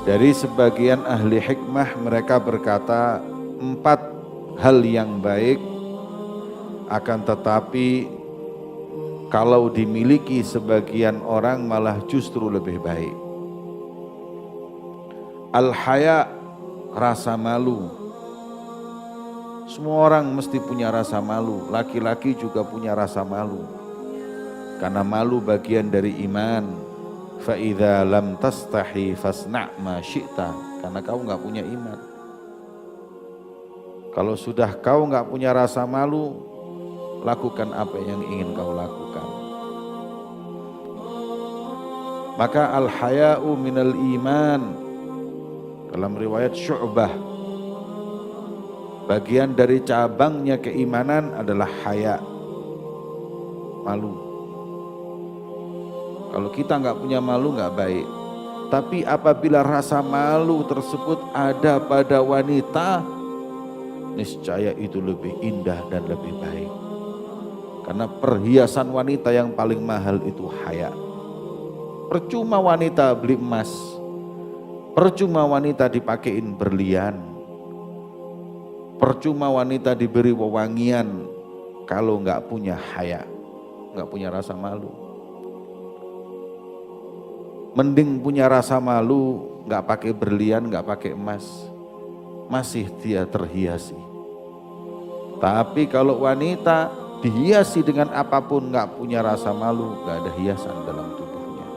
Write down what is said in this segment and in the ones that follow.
Dari sebagian ahli hikmah mereka berkata 4 hal yang baik, akan tetapi kalau dimiliki sebagian orang malah justru lebih baik. Al-haya, rasa malu. Semua orang mesti punya rasa malu, laki-laki juga punya rasa malu. Karena malu bagian dari iman. Fa idza lam tastahi fasna' ma syi'ta, karena kau enggak punya iman. Kalau sudah kau enggak punya rasa malu, lakukan apa yang ingin kau lakukan. Maka al-haya'u minal iman. Dalam riwayat Syu'bah, bagian dari cabangnya keimanan adalah haya, malu. Kalau kita nggak punya malu nggak baik. Tapi apabila rasa malu tersebut ada pada wanita, niscaya itu lebih indah dan lebih baik. Karena perhiasan wanita yang paling mahal itu haya. Percuma wanita beli emas, percuma wanita dipakein berlian, percuma wanita diberi wewangian kalau nggak punya haya, nggak punya rasa malu. Mending punya rasa malu, nggak pakai berlian, nggak pakai emas, masih dia terhiasi. Tapi kalau wanita dihiasi dengan apapun, nggak punya rasa malu, nggak ada hiasan dalam tubuhnya.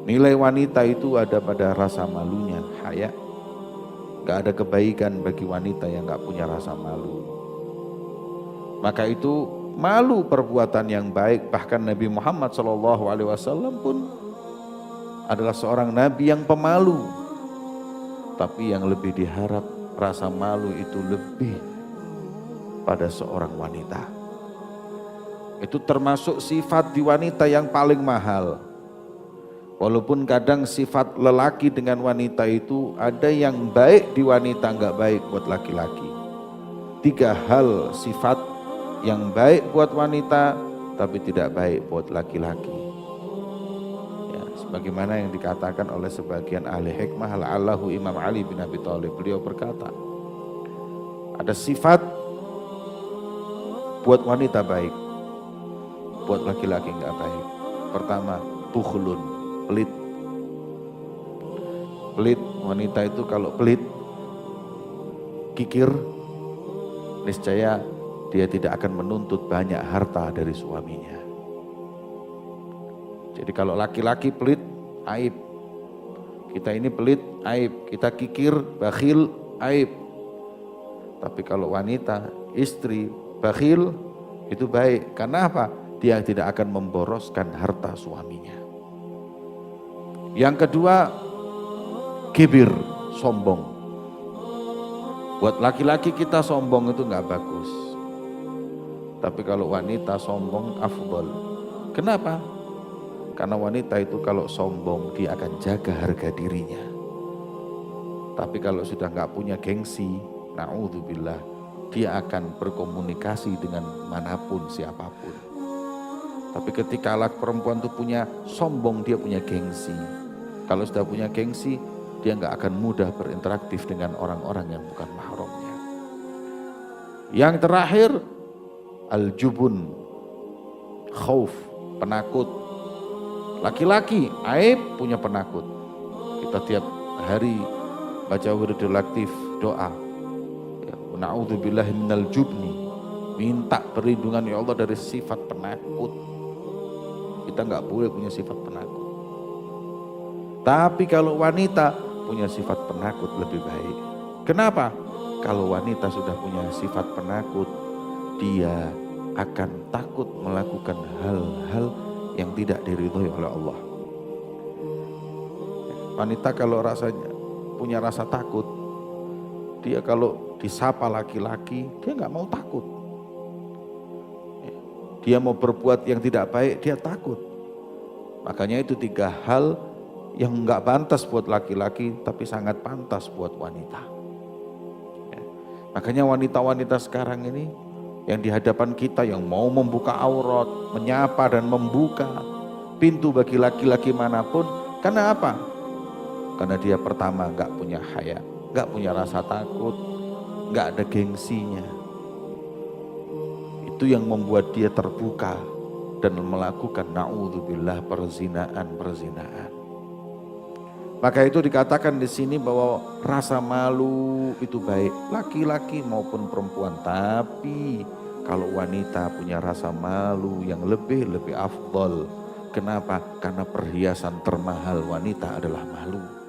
Nilai wanita itu ada pada rasa malunya, haya. Nggak ada kebaikan bagi wanita yang nggak punya rasa malu. Maka itu malu perbuatan yang baik. Bahkan Nabi Muhammad SAW pun adalah seorang Nabi yang pemalu. Tapi yang lebih diharap rasa malu itu lebih pada seorang wanita. Itu termasuk sifat di wanita yang paling mahal. Walaupun kadang sifat lelaki dengan wanita itu ada yang baik di wanita, nggak baik buat laki-laki. 3 hal sifat yang baik buat wanita tapi tidak baik buat laki-laki. Ya, sebagaimana yang dikatakan oleh sebagian ahli hikmah, la'allahu Imam Ali bin Abi Thalib, beliau berkata, ada sifat buat wanita baik, buat laki-laki enggak baik. Pertama, bukhlun, pelit. Pelit, wanita itu kalau pelit, kikir, niscaya dia tidak akan menuntut banyak harta dari suaminya. Jadi kalau laki-laki pelit, aib. Kita ini pelit, aib. Kita kikir, bakhil, aib. Tapi kalau wanita, istri, bakhil, itu baik. Karena apa? Dia tidak akan memboroskan harta suaminya. Yang kedua, kibir, sombong. Buat laki-laki kita sombong itu nggak bagus. Tapi kalau wanita sombong afdol. Kenapa? Karena wanita itu kalau sombong dia akan jaga harga dirinya. Tapi kalau sudah nggak punya gengsi, na'udzubillah, dia akan berkomunikasi dengan manapun, siapapun. Tapi ketika laki perempuan itu punya sombong, dia punya gengsi. Kalau sudah punya gengsi, dia nggak akan mudah berinteraktif dengan orang-orang yang bukan mahramnya. Yang terakhir, al-jubun, khauf, penakut. Laki-laki aib punya penakut. Kita tiap hari baca wiridul aktif, doa, ya, na'udzubillahi minal jubni, minta perlindungan ya Allah dari sifat penakut. Kita nggak boleh punya sifat penakut. Tapi kalau wanita punya sifat penakut lebih baik. Kenapa? Kalau wanita sudah punya sifat penakut, dia akan takut melakukan hal-hal yang tidak diridhoi oleh Allah. Wanita kalau rasanya punya rasa takut, dia kalau disapa laki-laki, dia nggak mau takut. Dia mau berbuat yang tidak baik, dia takut. Makanya itu 3 hal yang nggak pantas buat laki-laki, tapi sangat pantas buat wanita. Makanya wanita-wanita sekarang ini yang di hadapan kita yang mau membuka aurat, menyapa dan membuka pintu bagi laki-laki manapun, karena apa? Karena dia pertama nggak punya haya, nggak punya rasa takut, nggak ada gengsinya. Itu yang membuat dia terbuka dan melakukan na'udzubillah perzinaan. Maka itu dikatakan di sini bahwa rasa malu itu baik laki-laki maupun perempuan. Tapi kalau wanita punya rasa malu yang lebih afdol. Kenapa? Karena perhiasan termahal wanita adalah malu.